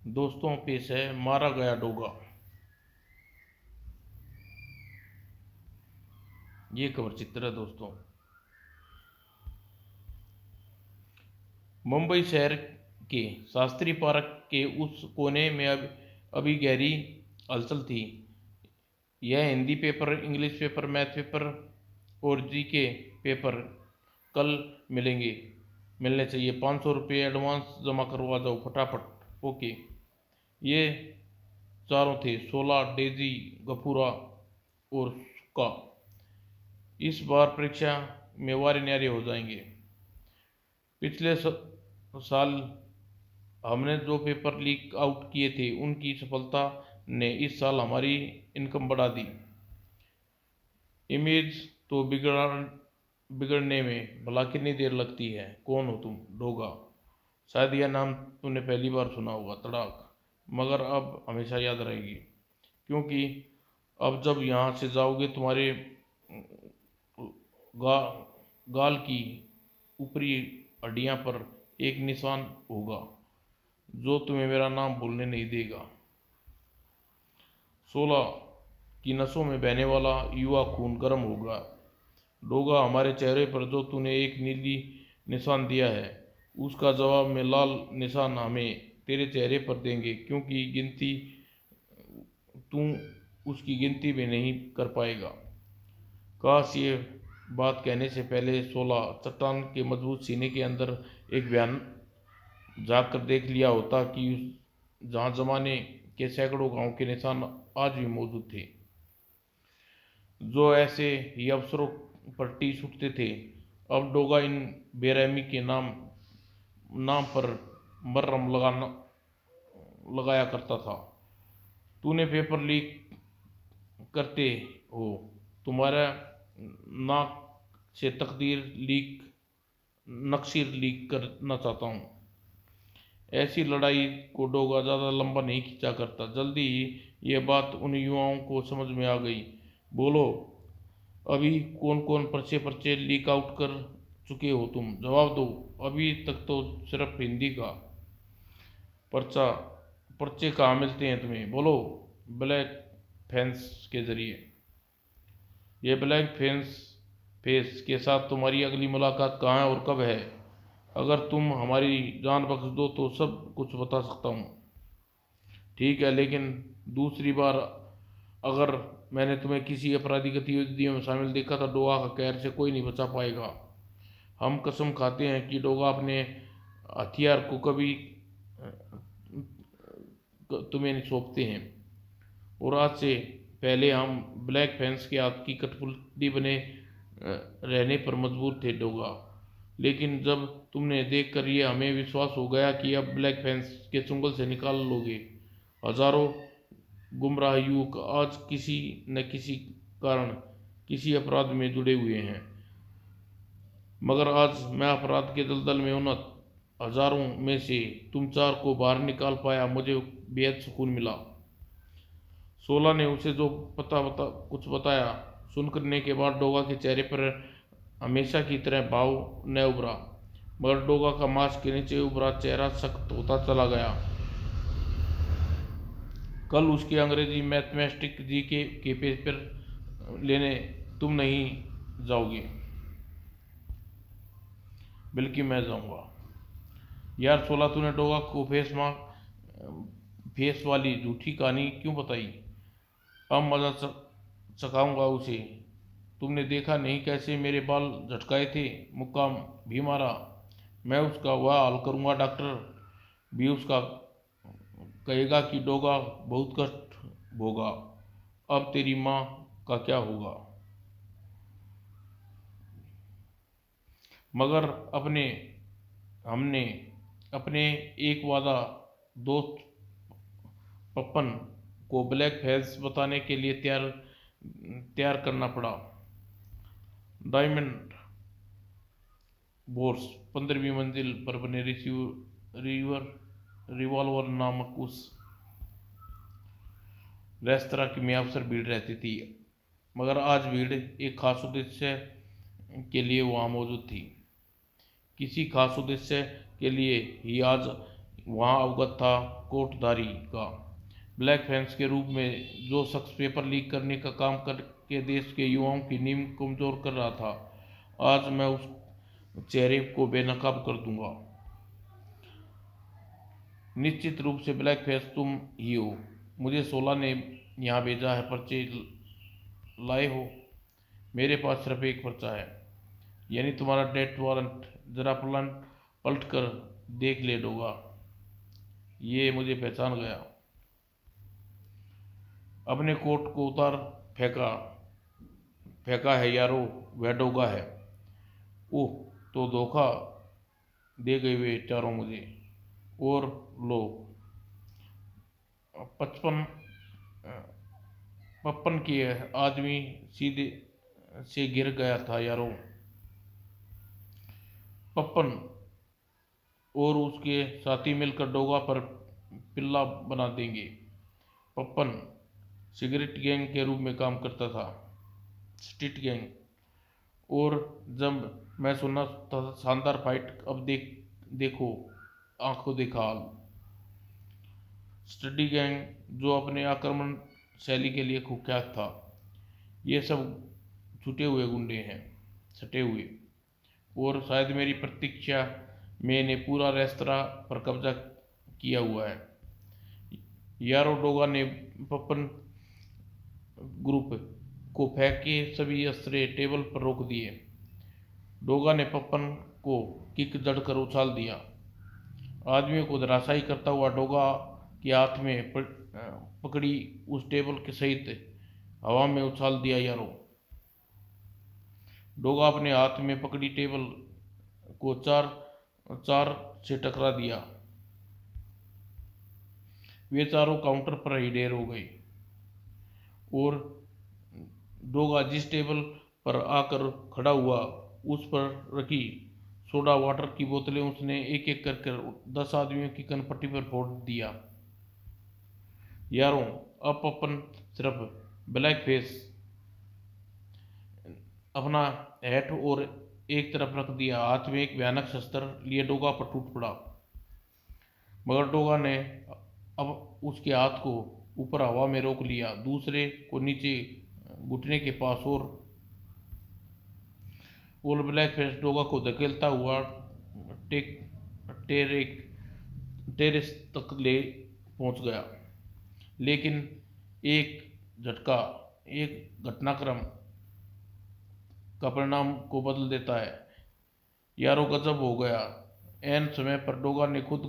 दोस्तों, पेश है मारा गया डोगा। ये खबर चित्र है दोस्तों। मुंबई शहर के शास्त्री पार्क के उस कोने में अभी गहरी हलचल थी। यह Hindi paper, English paper, math paper और जीके पेपर कल मिलने चाहिए। 500 रुपये एडवांस जमा करवा जाओ फटाफट। ओके। ये चारों थे, सोला, डेजी, गफूरा और सुक्का। इस बार परीक्षा में वारे न्यारे हो जाएंगे। पिछले साल हमने जो पेपर लीक आउट किए थे उनकी सफलता ने इस साल हमारी इनकम बढ़ा दी। इमेज तो बिगड़ने में भला कितनी देर लगती है। कौन हो तुम? डोगा। शायद यह नाम तुमने पहली बार सुना होगा। तड़ाक। मगर अब हमेशा याद रहेगी, क्योंकि अब जब यहाँ से जाओगे तुम्हारे गा, गाल की ऊपरी हड्डियाँ पर एक निशान होगा जो तुम्हें मेरा नाम भूलने नहीं देगा। 16 की नसों में बहने वाला युवा खून गर्म होगा। डोगा, हमारे चेहरे पर जो तूने एक नीली निशान दिया है उसका जवाब में लाल निशान हमें तेरे चेहरे पर देंगे, क्योंकि तू उसकी गिनती भी नहीं कर पाएगा। काश ये बात कहने से पहले 16 चट्टान के मजबूत सीने के अंदर एक बयान झाँक कर देख लिया होता कि जहाँ जमाने के सैकड़ों गांव के निशान आज भी मौजूद थे, जो ऐसे ही अवसरों पर टीस उठते थे। अब डोगा इन बेरहमी के नाम पर मर्रम लगाया करता था। तूने पेपर लीक करते हो, तुम्हारा नाक से नक्सीर लीक करना चाहता हूँ। ऐसी लड़ाई को डोगा ज़्यादा लंबा नहीं खींचा करता। जल्दी ही यह बात उन युवाओं को समझ में आ गई। बोलो, अभी कौन कौन पर्चे पर्चे लीक आउट कर चुके हो तुम? जवाब दो। अभी तक तो सिर्फ हिंदी का पर्चे कहाँ मिलते हैं तुम्हें? बोलो। ब्लैक फेंस के जरिए। ये ब्लैक फेस के साथ तुम्हारी अगली मुलाकात कहाँ है और कब है? अगर तुम हमारी जान बख्श दो तो सब कुछ बता सकता हूँ। ठीक है, लेकिन दूसरी बार अगर मैंने तुम्हें किसी अपराधी गतिविधियों में शामिल देखा तो डोगा का कहर से कोई नहीं बचा पाएगा। हम कसम खाते हैं कि डोगा अपने हथियार को कभी तुम्हें नहीं सौंपते हैं। और आज से पहले हम ब्लैक फैंस के हाथ की कठपुतली बने रहने पर मजबूर थे डोगा, लेकिन जब तुमने देख कर ये हमें विश्वास हो गया कि अब ब्लैक फैंस के चुंगल से निकाल लोगे। हजारों गुमराह युवक आज किसी न किसी कारण किसी अपराध में जुड़े हुए हैं, मगर आज मैं अपराध के दलदल में उन हजारों में से तुम चार को बाहर निकाल पाया, मुझे बेहद सुकून मिला। 16 ने उसे जो कुछ बताया सुनने के बाद डोगा के चेहरे पर हमेशा की तरह भाव न उभरा, मगर डोगा का मांस के नीचे उभरा चेहरा सख्त होता चला गया। कल उसके अंग्रेजी, मैथमेटिक्स, जीके के पेपर लेने तुम नहीं जाओगे, बल्कि मैं जाऊंगा। यार 16, तूने डोगा को फेस वाली झूठी कहानी क्यों बताई? अब मजा चखाऊंगा उसे। तुमने देखा नहीं कैसे मेरे बाल झटकाए थे? मुक्का भी मारा। मैं उसका वह हाल करूंगा, डॉक्टर भी उसका कहेगा कि डोगा बहुत कष्ट भोगा। अब तेरी माँ का क्या होगा? मगर हमने अपने एक वादा दोस्त पप्पन को ब्लैक फेस बताने के लिए तैयार करना पड़ा। डायमंड बोर्स 15वीं मंजिल पर बने रिवॉल्वर नामक उस रेस्तरां में अक्सर भीड़ रहती थी, मगर आज भीड़ एक खास उद्देश्य के लिए वहाँ मौजूद थी। किसी खास उद्देश्य के लिए ही आज वहाँ अवगत था कोटधारी का। ब्लैक फैंस के रूप में जो शख्स पेपर लीक करने का काम करके देश के युवाओं की नींव कमजोर कर रहा था, आज मैं उस चेहरे को बेनकाब कर दूंगा। निश्चित रूप से ब्लैक फेस तुम ही हो। मुझे 16 ने यहाँ भेजा है। पर्चे लाए हो? मेरे पास सिर्फ एक पर्चा है, यानी तुम्हारा डेथ वारंट। जरा पलट कर देख ले डोगा। ये मुझे पहचान गया। अपने कोट को उतार फेंका फेंका है यारो, वह डोगा है। ओह, तो धोखा दे गए वे चारों मुझे। और लो, 55 पप्पन की आदमी सीधे से गिर गया था यारो। पप्पन और उसके साथी मिलकर डोगा पर पिल्ला बना देंगे। पप्पन सिगरेट गैंग के रूप में काम करता था, स्ट्रीट गैंग। और जब मैं सुना था शानदार फाइट, अब देखो आंखों देखा हाल। स्टडी गैंग जो अपने आक्रमण शैली के लिए कुख्यात था। ये सब छुटे हुए गुंडे हैं, सटे हुए। और शायद मेरी प्रतीक्षा में ने पूरा रेस्तरा पर कब्जा किया हुआ है। यारो, डोगा ने पप्पन ग्रुप को फेंक के सभी अस्त्रे टेबल पर रोक दिए। डोगा ने पप्पन को किक जड़कर उछाल दिया। आदमियों को धराशायी करता हुआ डोगा के हाथ में पकड़ी उस टेबल के सहित हवा में उछाल दिया यारो। डोगा अपने हाथ में पकड़ी टेबल को चार चार से टकरा दिया। वे चारों काउंटर पर ही ढेर हो गए। और डोगा जिस टेबल पर आकर खड़ा हुआ, उस पर रखी सोडा वाटर की बोतलें उसने एक एक कर 10 आदमियों की कनपट्टी पर फोड़ दिया। यारों, अब अपन सिर्फ ब्लैक फेस अपना हैट और एक तरफ रख दिया, हाथ में एक भयानक शस्त्र लिए डोगा पर टूट पड़ा। मगर डोगा ने अब उसके हाथ को ऊपर हवा में रोक लिया, दूसरे को नीचे घुटने के पास। और ब्लैक फेस डोगा को धकेलता हुआ टेरेस तक ले पहुंच गया। लेकिन एक घटनाक्रम का परिणाम को बदल देता है। यारो, गजब हो गया। एन समय पर डोगा ने खुद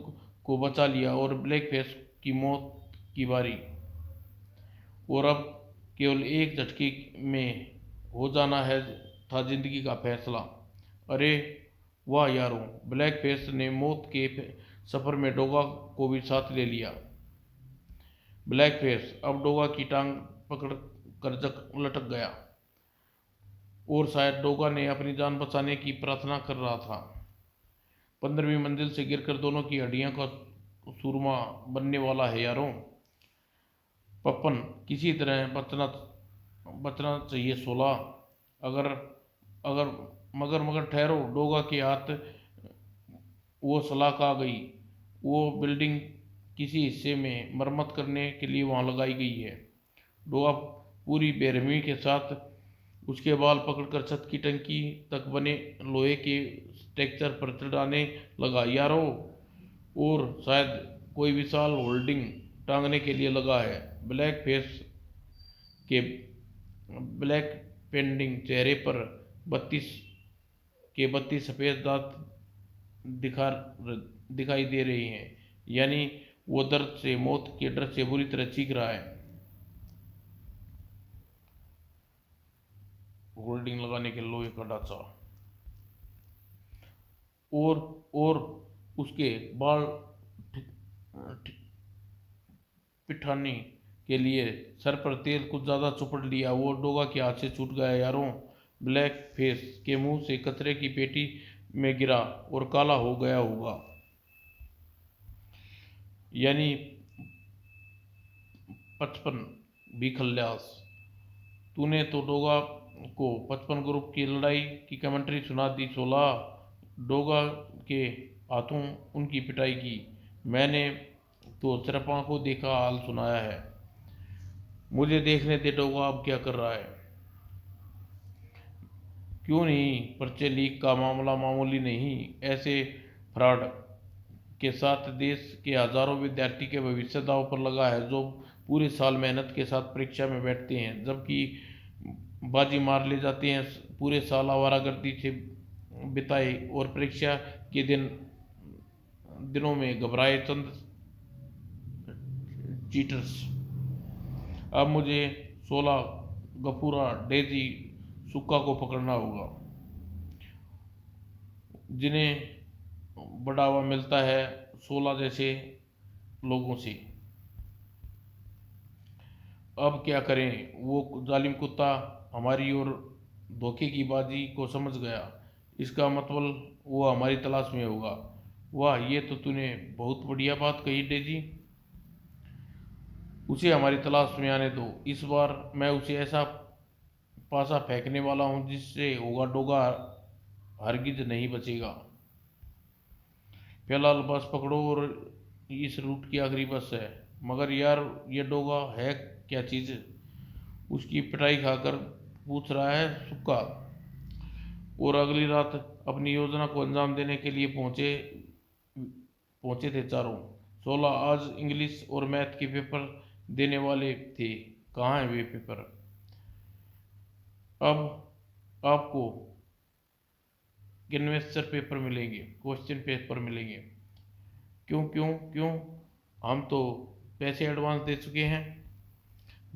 को बचा लिया और ब्लैक फेस की मौत की बारी। और अब केवल एक झटके में हो जाना है था जिंदगी का फैसला। अरे वाह यारों, ब्लैक फेस ने मौत के सफर में डोगा को भी साथ ले लिया। ब्लैक फेस अब डोगा की टांग पकड़ कर लटक गया और शायद डोगा ने अपनी जान बचाने की प्रार्थना कर रहा था। 15वीं मंजिल से गिरकर दोनों की हड्डियों का सूरमा बनने वाला है यारों। पप्पन, किसी तरह बचना चाहिए 16। अगर अगर मगर ठहरो, डोगा के हाथ वो सलाख आ गई। वो बिल्डिंग किसी हिस्से में मरम्मत करने के लिए वहां लगाई गई है। डोगा पूरी बेरहमी के साथ उसके बाल पकड़कर छत की टंकी तक बने लोहे के स्ट्रक्चर पर चढ़ाने लगा यारो। और शायद कोई विशाल होल्डिंग टांगने के लिए लगा है। ब्लैक फेस के ब्लैक पेंडिंग चेहरे पर 32 सफेद दांत दिखाई दे रही हैं, यानी वो दर्द से, मौत के डर से बुरी तरह चीख रहा है। होल्डिंग लगाने के लोहे का ढांचा। और उसके बाल पिठाने के लिए सर पर तेल कुछ ज्यादा चुपड़ लिया। वो डोगा के हाथ से छूट गया यारों। ब्लैक फेस के मुंह से कचरे की पेटी में गिरा और काला हो गया होगा, यानी 55 भी खल्लास। तूने तो डोगा को 55 ग्रुप की लड़ाई की कमेंट्री सुना दी 16। डोगा के हाथों उनकी पिटाई की। मैंने तो सिर्फ आंखों देखा हाल सुनाया है। मुझे देखने दे डोगा अब क्या कर रहा है। क्यों नहीं, पर्चे लीक का मामला मामूली नहीं। ऐसे फ्रॉड के साथ देश के हजारों विद्यार्थी के भविष्य दांव पर लगा है, जो पूरे साल मेहनत के साथ परीक्षा में बैठते हैं, जबकि बाजी मार ले जाते हैं। पूरे साल आवारागर्दी से बिताए और परीक्षा के दिनों में घबराए चंद चीटर्स। अब मुझे 16 गफूरा, डेजी, सुक्का को पकड़ना होगा, जिन्हें बढ़ावा मिलता है 16 जैसे लोगों से। अब क्या करें, वो जालिम कुत्ता हमारी और धोखे की बाजी को समझ गया। इसका मतलब वो हमारी तलाश में होगा। वाह, ये तो तूने बहुत बढ़िया बात कही डेजी। उसे हमारी तलाश में आने दो। इस बार मैं उसे ऐसा पासा फेंकने वाला हूँ जिससे होगा डोगा हरगिज नहीं बचेगा। फिलहाल बस पकड़ो, और इस रूट की आखिरी बस है। मगर यार, ये डोगा है क्या चीज़? उसकी पिटाई खाकर पूछ रहा है सुक्का। और अगली रात अपनी योजना को अंजाम देने के लिए पहुंचे पहुंचे थे चारों। 16 आज इंग्लिश और मैथ के पेपर देने वाले थे। कहाँ हैं वे पेपर? अब आपको कन्वेंसर पेपर मिलेंगे, क्वेश्चन पेपर मिलेंगे। क्यों क्यों क्यों? हम तो पैसे एडवांस दे चुके हैं।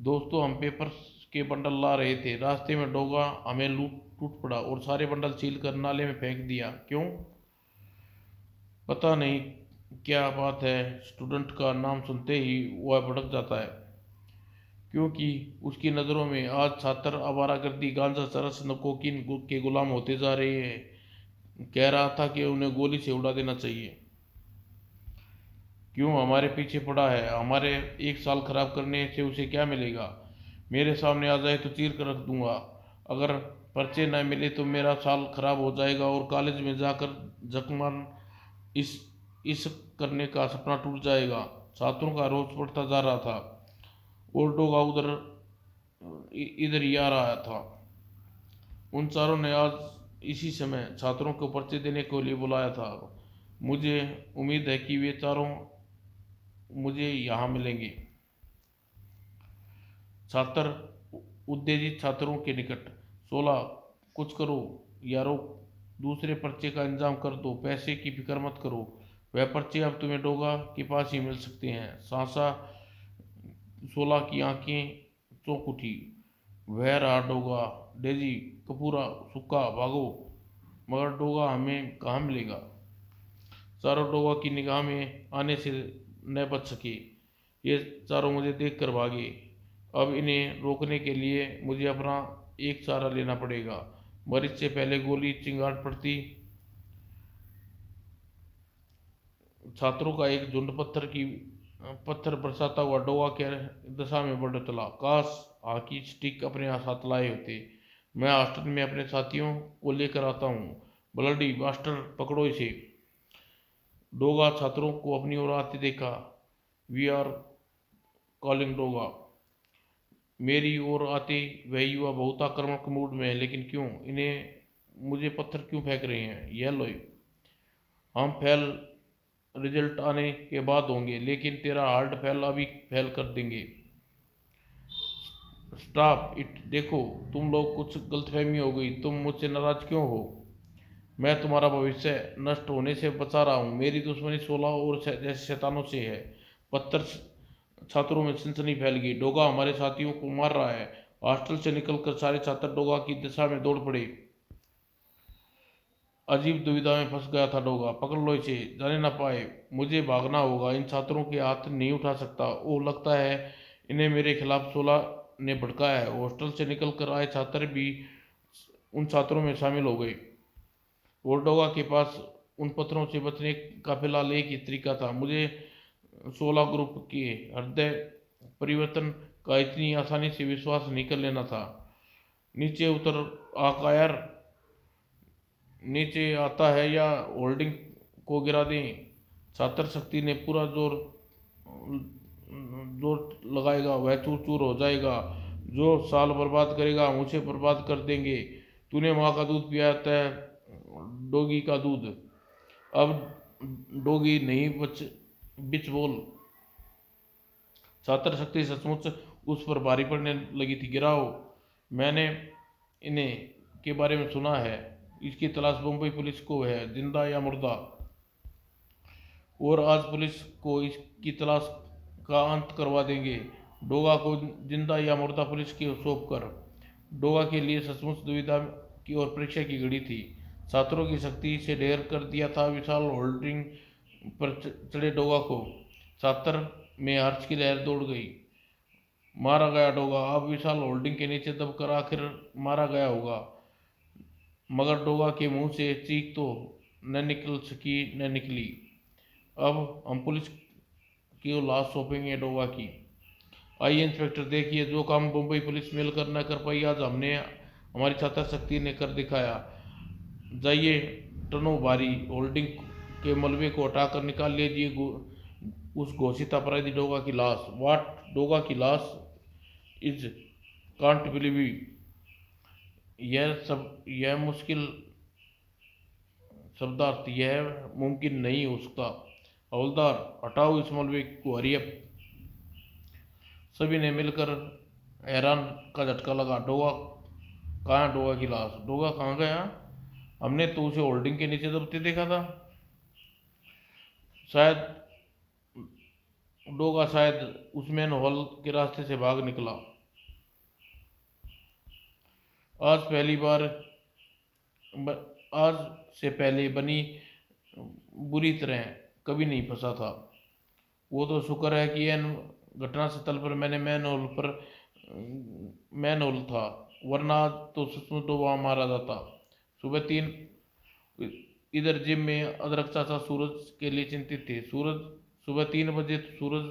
दोस्तों, हम पेपर्स के बंडल ला रहे थे, रास्ते में डोगा हमें लूट टूट पड़ा और सारे बंडल छील कर नाले में फेंक दिया। क्यों? पता नहीं क्या बात है, स्टूडेंट का नाम सुनते ही वह भड़क जाता है, क्योंकि उसकी नज़रों में आज छात्र आवारागर्दी, गांजा, चरस, कोकीन के गुलाम होते जा रहे हैं। कह रहा था कि उन्हें गोली से उड़ा देना चाहिए। क्यों हमारे पीछे पड़ा है? हमारे एक साल खराब करने से उसे क्या मिलेगा? मेरे सामने आ जाए तो चीर कर रख दूंगा। अगर पर्चे न मिले तो मेरा साल खराब हो जाएगा और कॉलेज में जाकर जकमान इस इस करने का सपना टूट जाएगा। छात्रों का रोज बढ़ता जा रहा था और डोगा उधर इधर ही आ रहा था। उन चारों ने आज इसी समय छात्रों को पर्चे देने के लिए बुलाया था। मुझे उम्मीद है कि वे चारों मुझे यहाँ मिलेंगे। छात्र उत्तेजित छात्रों के निकट। 16 कुछ करो यारो, दूसरे पर्चे का इंतजाम कर दो, पैसे की फिक्र मत करो। वह पर्चे अब तुम्हें डोगा के पास ही मिल सकते हैं। सासा 16 की आंखें चौंक उठी। वह रहा डोगा। डेजी, कपूरा, सुक्का, भागो। मगर डोगा हमें कहाँ मिलेगा? चारों डोगा की निगाह में आने से न बच सके। ये चारों मुझे देख कर भागे। अब इन्हें रोकने के लिए मुझे अपना एक सहारा लेना पड़ेगा, मगर इससे पहले गोली चिंगार पड़ती। छात्रों का एक झुंड पत्थर बरसाता हुआ डोगा के दिशा में बढ़ चला। काश हॉकी स्टिक अपने साथ लाए होते। मैं हॉस्टल में अपने साथियों को लेकर आता हूँ। ब्लडी मास्टर, पकड़ो इसे। डोगा छात्रों को अपनी ओर आते देखा। We are calling Doga. मेरी ओर आते वह युवा बहुत आक्रामक मूड में है। लेकिन क्यों? इन्हें मुझे पत्थर क्यों फेंक रहे हैं? यह लो, हम फेल रिजल्ट आने के बाद होंगे, लेकिन तेरा हार्ड फेल अभी फेल कर देंगे। Stop it. देखो, तुम लोग कुछ गलतफहमी हो गई। तुम मुझसे नाराज क्यों हो? मैं तुम्हारा भविष्य नष्ट होने से बचा रहा हूँ। मेरी दुश्मनी 16 और जैसे शैतानों से है। पत्थर छात्रों में सनसनी फैल गई। डोगा हमारे साथियों को मार रहा है। हॉस्टल से निकलकर सारे छात्र डोगा की दिशा में दौड़ पड़े। अजीब दुविधा में फंस गया था डोगा। पकड़ लो इसे, जाने ना पाए। मुझे भागना होगा, इन छात्रों के हाथ नहीं उठा सकता। ओह, लगता है इन्हें मेरे खिलाफ 16 ने भड़काया है। हॉस्टल से निकल कर आए छात्र भी उन छात्रों में शामिल हो गए। वोल्डोगा के पास उन पत्थरों से बचने का फिलहाल एक ही तरीका था। मुझे 16 ग्रुप के हृदय परिवर्तन का इतनी आसानी से विश्वास नहीं कर लेना था। नीचे उतर आकायर नीचे आता है या होल्डिंग को गिरा दें? छात्र शक्ति ने पूरा जोर जोर लगाएगा, वह चूर चूर हो जाएगा। जो साल बर्बाद करेगा हम उसे बर्बाद कर देंगे। तूने माँ का दूध पिया, तय डोगी का दूध। अब डोगी नहीं बच बिच बोल। छात्र शक्ति सचमुच उस पर भारी पड़ने लगी थी। गिराओ, मैंने इन्हें के बारे में सुना है। इसकी तलाश बम्बई पुलिस को है, जिंदा या मुर्दा। और आज पुलिस को इसकी तलाश का अंत करवा देंगे। डोगा को जिंदा या मुर्दा पुलिस की सौंप कर। डोगा के लिए सचमुच दुविधा की और परीक्षा की घड़ी थी। छात्रों की शक्ति से ढेर कर दिया था विशाल होल्डिंग पर चढ़े डोगा को। छात्र में हर्ष की लहर दौड़ गई। मारा गया डोगा। अब विशाल होल्डिंग के नीचे दबकर आखिर मारा गया होगा। मगर डोगा के मुंह से चीख तो न निकल सकी न निकली। अब हम पुलिस की लाश सौंपेंगे डोगा की। आइए इंस्पेक्टर, देखिए जो काम मुंबई पुलिस मिलकर न कर पाई, आज हमने हमारी छात्र शक्ति ने कर दिखाया। जाइए, टनों भारी होल्डिंग के मलबे को हटाकर निकाल लीजिए उस घोषित अपराधी डोगा की लाश। वाट, डोगा की लाश? Is can't believe. यह मुश्किल शब्दार्थ, यह मुमकिन नहीं हो सकता। हवलदार, हटाओ इस मलबे को, हरियप। सभी ने मिलकर हैरान का झटका लगा। डोगा कहाँ? डोगा की लाश? डोगा कहाँ गया? हमने तो उसे होल्डिंग के नीचे दबते देखा था। डोगा शायद उस मैन हॉल के रास्ते से भाग निकला। आज पहली बार आज से पहले बनी बुरी तरह कभी नहीं फंसा था। वो तो शुक्र है कि यह घटना स्थल पर मैंने मैन होल था, वरना तो सचमुच डूबा मारा जाता। सुबह 3 इधर जिम में अदरक चाचा सूरज के लिए चिंतित थे। सूरज, सुबह 3 बजे सूरज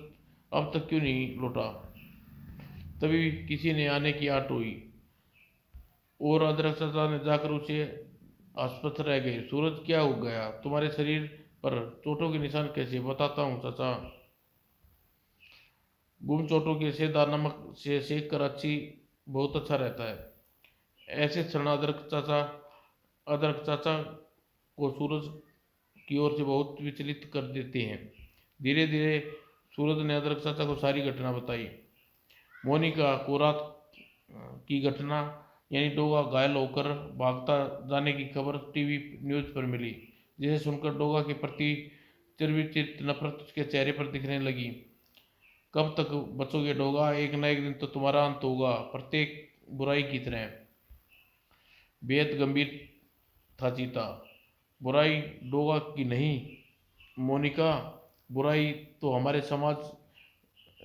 अब तक क्यों नहीं लौटा? तभी किसी ने आने की आट हुई और अदरक चाचा ने जाकर उसे आसपास रह गए। सूरज, क्या हो गया? तुम्हारे शरीर पर चोटों के निशान कैसे? बताता हूँ चाचा। गुम चोटों के सेधा नमक से सेक कर बहुत अच्छा रहता है। ऐसे क्षण अदरक चाचा को सूरज की ओर से बहुत विचलित कर देते हैं। धीरे धीरे सूरज ने अदरक चाचा को सारी घटना बताई। मोनिका को रात की घटना, यानी डोगा घायल होकर भागता जाने की खबर टीवी न्यूज़ पर मिली, जिसे सुनकर डोगा के प्रति चिरविचित नफरत उसके चेहरे पर दिखने लगी। कब तक बचोगे डोगा? एक न एक दिन तो तुम्हारा अंत होगा, प्रत्येक बुराई की तरह। बेहद गंभीर था चीता। बुराई डोगा की नहीं मोनिका, बुराई तो हमारे समाज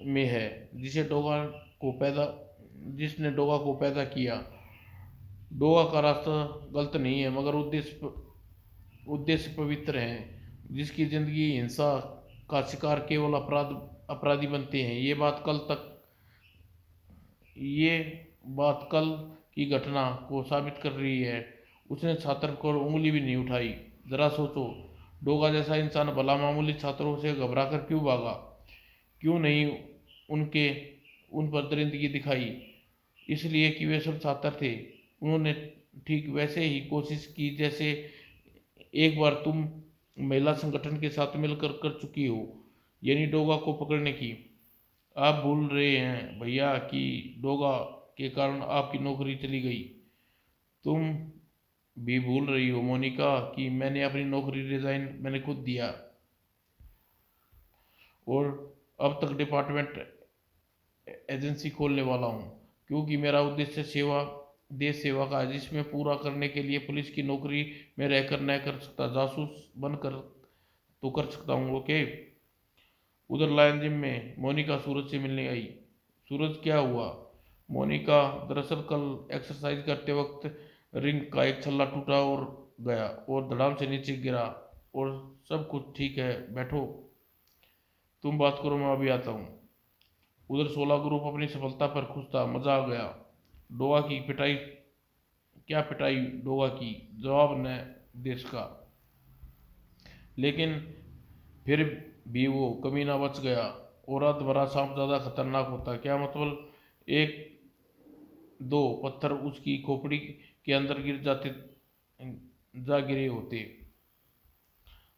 में है, जिसने डोगा को पैदा किया। डोगा का रास्ता गलत नहीं है, मगर उद्देश्य पवित्र है। जिसकी जिंदगी हिंसा का शिकार केवल अपराधी बनते हैं। ये बात कल की घटना को साबित कर रही है। उसने छात्र को उंगली भी नहीं उठाई। जरा सोचो, डोगा जैसा इंसान भला मामूली छात्रों से घबराकर क्यों भागा? क्यों नहीं उन पर दरिंदगी दिखाई? इसलिए कि वे सब छात्र थे। उन्होंने ठीक वैसे ही कोशिश की जैसे एक बार तुम महिला संगठन के साथ मिलकर कर चुकी हो, यानी डोगा को पकड़ने की। आप भूल रहे हैं भैया कि डोगा के कारण आपकी नौकरी चली गई। तुम भी भूल रही हो मोनिका कि मैंने अपनी नौकरी रिजाइन मैंने खुद दिया, और अब तक डिपार्टमेंट एजेंसी खोलने वाला हूँ, क्योंकि मेरा उद्देश्य देश सेवा का है, जिसमें पूरा करने के लिए पुलिस की नौकरी में रहकर न कर सकता, जासूस बनकर तो कर सकता हूँ। ओके। उधर लायन जिम में मोनिका सूरज से मिलने आई। सूरज, क्या हुआ? मोनिका, दरअसल कल एक्सरसाइज करते वक्त रिंग का एक छल्ला टूटा और गया और धड़ाम से नीचे गिरा, और सब कुछ ठीक है, बैठो। तुम बात करो, मैं अभी आता हूँ। उधर 16 ग्रुप अपनी सफलता पर खुश था। मजा आ गया। डोगा की पिटाई? क्या पिटाई डोगा की? जवाब न देश का। लेकिन फिर भी वो कमीना बच गया। और रात भरा सांप ज़्यादा खतरनाक होता है। क्या मतलब? एक दो पत्थर उसकी खोपड़ी के अंदर गिर जाते, जा गिरे होते।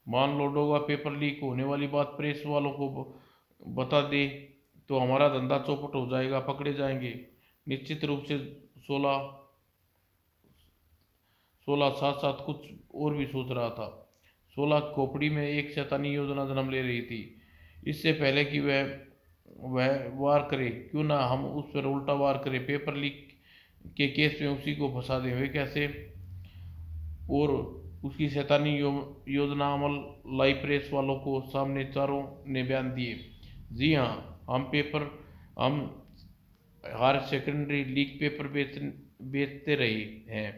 मान लो डोगा पेपर लीक होने वाली बात प्रेस वालों को बता दे तो हमारा धंधा चौपट हो जाएगा, पकड़े जाएंगे निश्चित रूप से। सोलह सोलह साथ साथ कुछ और भी सोच रहा था। सोलह खोपड़ी में एक शैतानी योजना जन्म ले रही थी। इससे पहले कि वह वार करे, क्यों ना हम उस पर उल्टा वार करें, पेपर लीक के केस में उसी को फंसा दें। वे कैसे? और उसकी शैतानी योजना अमल लाई प्रेस वालों को सामने चारों ने बयान दिए। जी हाँ, हम हर सेकेंडरी लीक पेपर बेचते रहे हैं,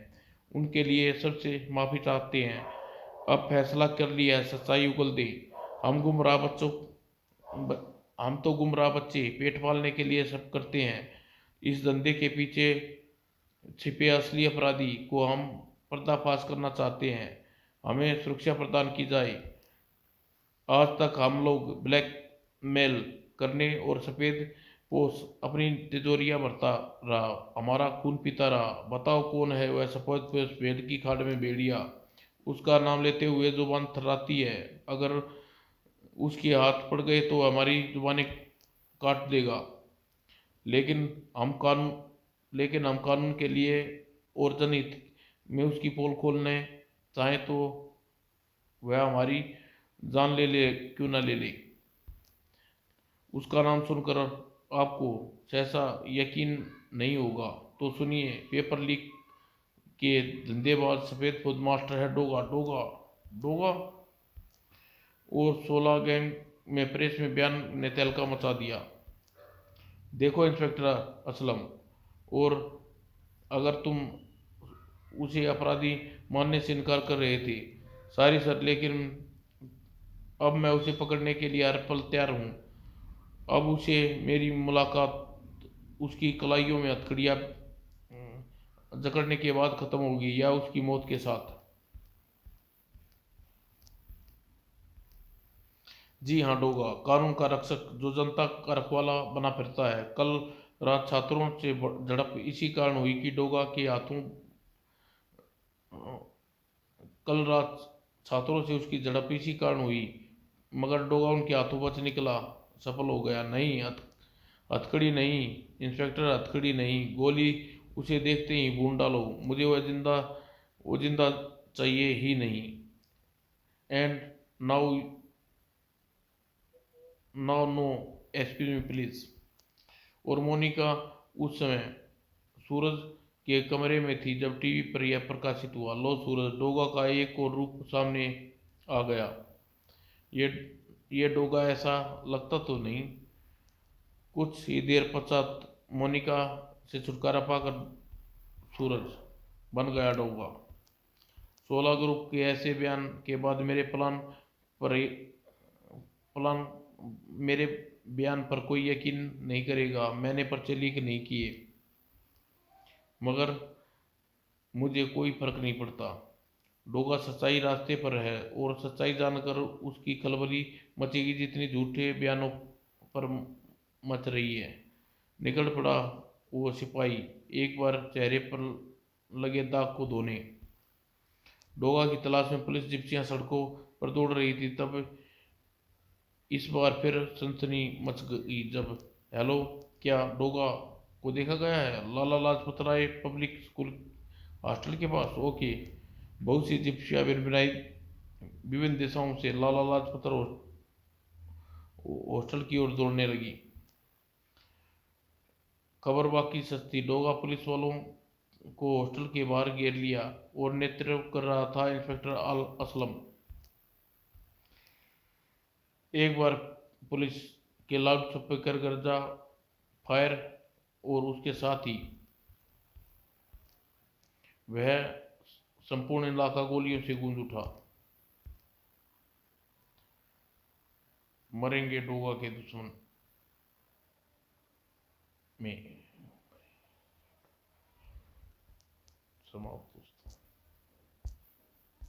उनके लिए सबसे माफ़ी चाहते हैं। अब फैसला कर लिया है, सच्चाई उगल दे। हम गुमराह बच्चों हम तो गुमराह बच्चे पेट पालने के लिए सब करते हैं। इस धंधे के पीछे छिपे असली अपराधी को हम पर्दाफाश करना चाहते हैं। हमें सुरक्षा प्रदान की जाए। आज तक हम लोग ब्लैकमेल करने और सफ़ेद पोश अपनी तिजोरियां भरता रहा, हमारा खून पीता रहा। बताओ कौन है वह सफ़ेद पोश भेड़ की खाड़ में भेड़िया, उसका नाम लेते हुए जुबान थर्राती है। अगर उसके हाथ पड़ गए तो हमारी जुबानें काट देगा। लेकिन हम कानून लेकिन हम कानून के लिए और जनहित में उसकी पोल खोलने चाहें तो वह हमारी जान क्यों ना ले ले। उसका नाम सुनकर आपको सहसा यकीन नहीं होगा तो सुनिए, पेपर लीक के धंधेबाज सफ़ेद पोश मास्टर है डोगा। डोगा डोगा और 16 गैंग में प्रेस में बयान ने तहलका मचा दिया। देखो इंस्पेक्टर असलम, और अगर तुम उसे अपराधी मानने से इनकार कर रहे थे, सारी सर, लेकिन अब मैं उसे पकड़ने के लिए हर पल तैयार हूँ। अब उसे मेरी मुलाकात उसकी कलाइयों में हथकड़ियाँ जकड़ने के बाद खत्म होगी या उसकी मौत के साथ। जी हाँ डोगा, कानून का रक्षक जो जनता का रखवाला बना फिरता है। रात छात्रों से झड़प इसी कारण हुई कि डोगा के हाथों कल रात छात्रों से उसकी झड़प इसी कारण हुई, मगर डोगा उनके हाथों बच निकला, सफल हो गया। नहीं, हथकड़ी नहीं इंस्पेक्टर, हथकड़ी नहीं, गोली। उसे देखते ही भून डालो। मुझे वो जिंदा चाहिए ही नहीं। And now now no, excuse me please. और मोनिका उस समय सूरज के कमरे में थी जब टीवी पर यह प्रकाशित हुआ। लो सूरज, डोगा का एक और रूप सामने आ गया। ये ये डोगा ऐसा लगता तो नहीं। कुछ ही देर पश्चात मोनिका से छुटकारा पाकर सूरज बन गया डोगा। 16 ग्रुप के ऐसे बयान के बाद पर प्लान मेरे बयान पर कोई यकीन नहीं करेगा। मैंने पर्चे लीक नहीं किए, मगर मुझे कोई फर्क नहीं पड़ता। डोगा सच्चाई रास्ते पर है और सच्चाई जानकर उसकी खलबली मचेगी जितनी झूठे बयानों पर मच रही है। निकल पड़ा वो सिपाही एक बार चेहरे पर लगे दाग को धोने। डोगा की तलाश में पुलिस जिप्सियां सड़कों पर दौड़ रही थी। तब इस बार फिर सनसनी मच गई जब, हेलो, क्या डोगा को देखा गया है? Lala Lajpat Rai public school hostel के पास। ओके। बहुत सी जिप्सियां भिनभिनाई विभिन्न दिशाओं से लाला लाजपत हॉस्टल की ओर दौड़ने लगी। खबर बाकी सच थी। डोगा पुलिस वालों को हॉस्टल के बाहर घेर लिया और नेतृत्व कर रहा था इंस्पेक्टर असलम। एक बार पुलिस के लाउड स्पीकर गर्जा, फायर, और उसके साथ ही वह संपूर्ण इलाका गोलियों से गूंज उठा। मरेंगे डोगा के दुश्मन में। समाप्त।